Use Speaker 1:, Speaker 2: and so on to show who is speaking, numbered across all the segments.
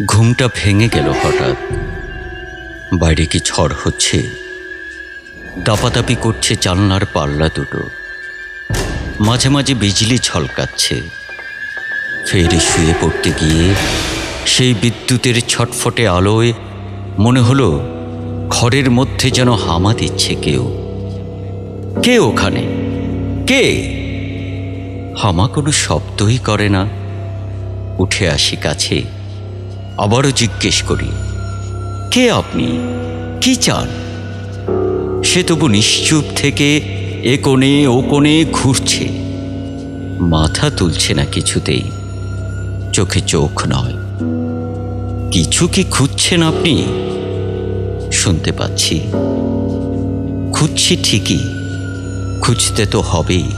Speaker 1: ঘুমটা ভেঙে গেল হঠাৎ। বাইরে কি ঝড় হচ্ছে? দাপাদাপি করছে জানলার পাল্লা দুটো, মাঝে মাঝে বিজলি ঝলকাচ্ছে। ফের শুয়ে পড়তে গিয়ে সেই বিদ্যুতের ছটফটে আলোয় মনে হলো ঘরের মধ্যে যেন হামা দিচ্ছে কেউ। কে ওখানে? কে? হামা কোনো শব্দই করে না। উঠে আসি কাছে, আবারও জিজ্ঞেস করি, কে আপনি? কি চান? সে তবু নিশ্চুপ থেকে এ কোণে ও কোণে ঘুরছে, মাথা তুলছে না কিছুতেই। চোখে চোখ নয়। কিছু কি খুঁজছেন আপনি? শুনতে পাচ্ছি। খুঁজছি ঠিকই, খুঁজতে তো হবেই।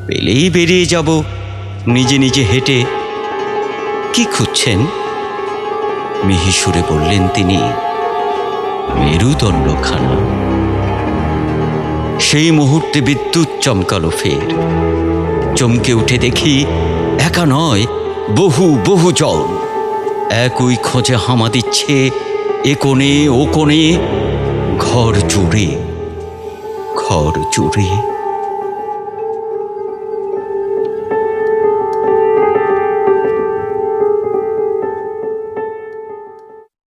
Speaker 1: পেলেই বেরিয়ে যাব নিজে নিজে হেঁটে। কি খুঁজছেন? মিহি সুরে বললেন তিনি। মেরুদণ্ডখানা। সেই মুহূর্তে বিদ্যুৎ চমকালো ফের। চমকে উঠে দেখি একা নয়, বহু বহু জন একই খোঁজে হামা দিচ্ছে এ কোণে ও কোণে, ঘর জুড়ে, ঘর জুড়ে।